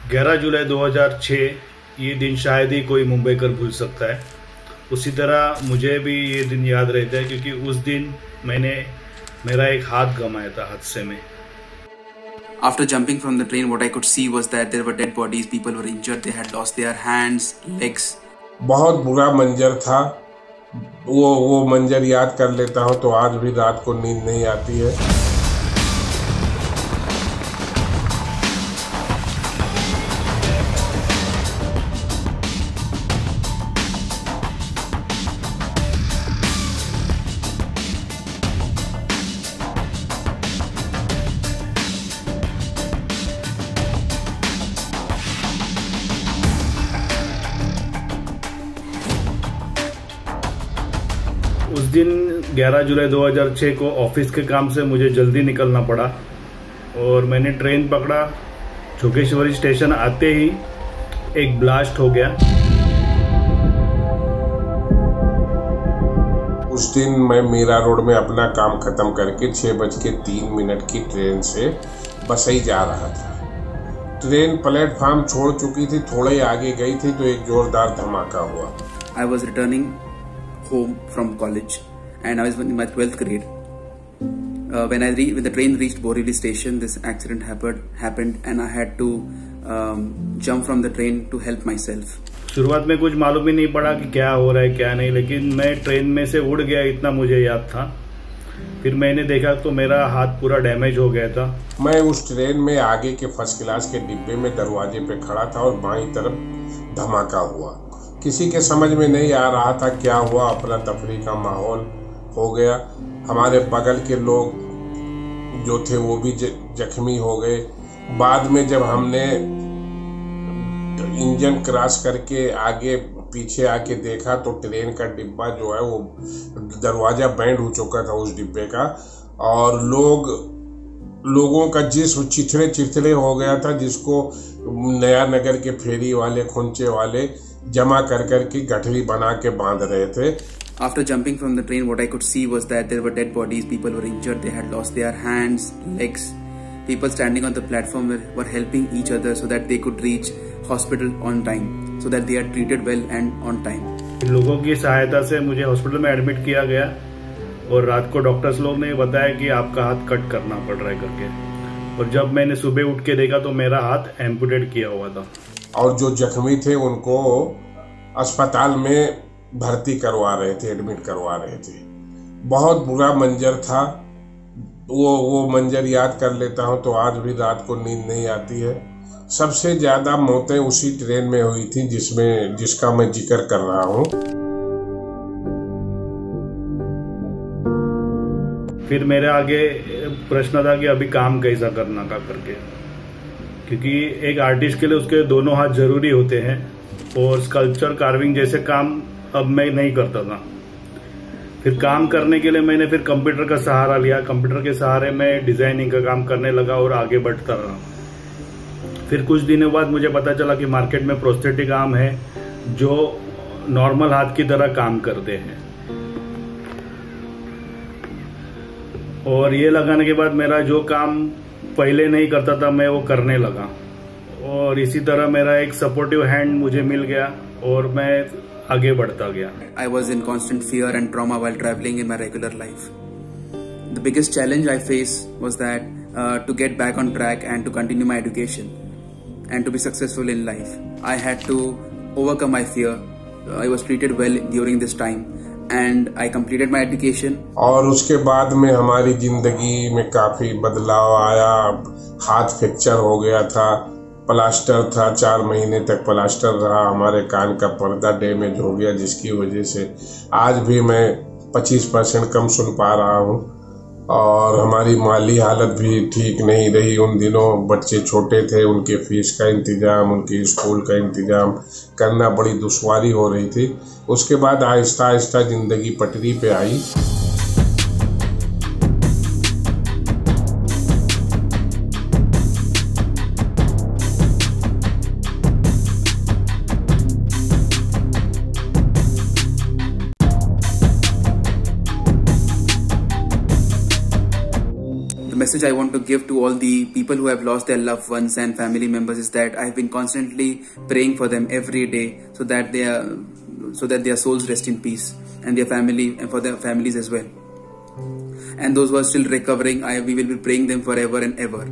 11 जुलाई 2006 ये दिन शायद ही कोई मुंबईकर भूल सकता है। उसी तरह मुझे भी ये दिन याद रहता है क्योंकि उस दिन मैंने मेरा एक हाथ गंवाया था हादसे में। After jumping from the train, what I could see was that there were dead bodies, people were injured, they had lost their hands, legs. बहुत बुरा मंजर था। वो मंजर याद कर लेता हूँ तो आज भी रात को नींद नहीं आती है। उस दिन 11 जुलाई 2006 को ऑफिस के काम से मुझे जल्दी निकलना पड़ा और मैंने ट्रेन पकड़ा। जोगेश्वरी स्टेशन आते ही एक ब्लास्ट हो गया। उस दिन मैं मीरा रोड में अपना काम खत्म करके 6:03 की ट्रेन से बसई जा रहा था। ट्रेन प्लेटफार्म छोड़ चुकी थी, थोड़ा ही आगे गई थी तो एक जोरदार धमाका हुआ। I was returning home from college and I was in my 12th grade. When the train reached Borivali station, this accident happened and I had to jump from the train to help myself. शुरुआत में कुछ मालूम ही नहीं पड़ा कि क्या हो रहा है क्या नहीं, लेकिन मैं ट्रेन में से उड़ गया इतना मुझे याद था। फिर मैंने देखा तो मेरा हाथ पूरा डैमेज हो गया था। मैं उस ट्रेन में आगे के फर्स्ट क्लास के डिब्बे में दरवाजे पे खड़ा था और बाईं तरफ धमाका हुआ। किसी के समझ में नहीं आ रहा था क्या हुआ, अपना तफरी का माहौल हो गया। हमारे बगल के लोग जो थे वो भी जख्मी हो गए। बाद में जब हमने इंजन क्रॉस करके आगे पीछे आके देखा तो ट्रेन का डिब्बा जो है वो दरवाजा बैंड हो चुका था उस डिब्बे का, और लोगों का जिस्म चिथड़े हो गया था, जिसको नया नगर के फेरी वाले खुंचे वाले जमा कर के गठरी बना के बांध रहे थे। After jumping from the train, what I could see was that there were dead bodies, people were injured, they had lost their hands, legs. People standing on the platform were helping each other so that they could reach hospital on time, so that they are treated well and on time. लोगों की सहायता से मुझे hospital में admit किया गया और रात को डॉक्टर्स लोग ने बताया कि आपका हाथ कट करना पड़ रहा है करके, और जब मैंने सुबह उठ के देखा तो मेरा हाथ एम्पुटेट किया हुआ था। और जो जख्मी थे उनको अस्पताल में भर्ती करवा रहे थे, एडमिट करवा रहे थे। बहुत बुरा मंजर था। वो मंजर याद कर लेता हूँ तो आज भी रात को नींद नहीं आती है। सबसे ज्यादा मौतें उसी ट्रेन में हुई थी जिसका मैं जिक्र कर रहा हूँ। फिर मेरे आगे प्रश्न था कि अभी काम कैसा करना का करके, क्योंकि एक आर्टिस्ट के लिए उसके दोनों हाथ जरूरी होते हैं और स्कल्पचर कार्विंग जैसे काम अब मैं नहीं करता था। फिर काम करने के लिए मैंने फिर कंप्यूटर का सहारा लिया। कंप्यूटर के सहारे मैं डिजाइनिंग का काम करने लगा और आगे बढ़ता रहा। फिर कुछ दिनों बाद मुझे पता चला कि मार्केट में प्रोस्थेटिक आर्म है जो नॉर्मल हाथ की तरह काम करते हैं, और ये लगाने के बाद मेरा जो काम पहले नहीं करता था मैं वो करने लगा, और इसी तरह मेरा एक सपोर्टिव हैंड मुझे मिल गया और मैं आगे बढ़ता गया। I was in constant fear and trauma while traveling in my regular life. The biggest challenge I faced was that to get back on track and to continue my education and to be successful in life, I had to overcome my fear. I was treated well during this time and I completed my education. और उसके बाद में हमारी जिंदगी में काफी बदलाव आया। हाथ फ्रैक्चर हो गया था, प्लास्टर था, 4 महीने तक प्लास्टर रहा। हमारे कान का पर्दा डैमेज हो गया जिसकी वजह से आज भी मैं 25% कम सुन पा रहा हूँ, और हमारी माली हालत भी ठीक नहीं रही। उन दिनों बच्चे छोटे थे, उनके फीस का इंतजाम, उनके स्कूल का इंतजाम करना बड़ी दुश्वारी हो रही थी। उसके बाद आहिस्ता आहिस्ता जिंदगी पटरी पे आई। The message I want to give to all the people who have lost their loved ones and family members is that I've been constantly praying for them every day so that their souls rest in peace, and their family and for their families as well. And those who are still recovering, we will be praying them forever and ever.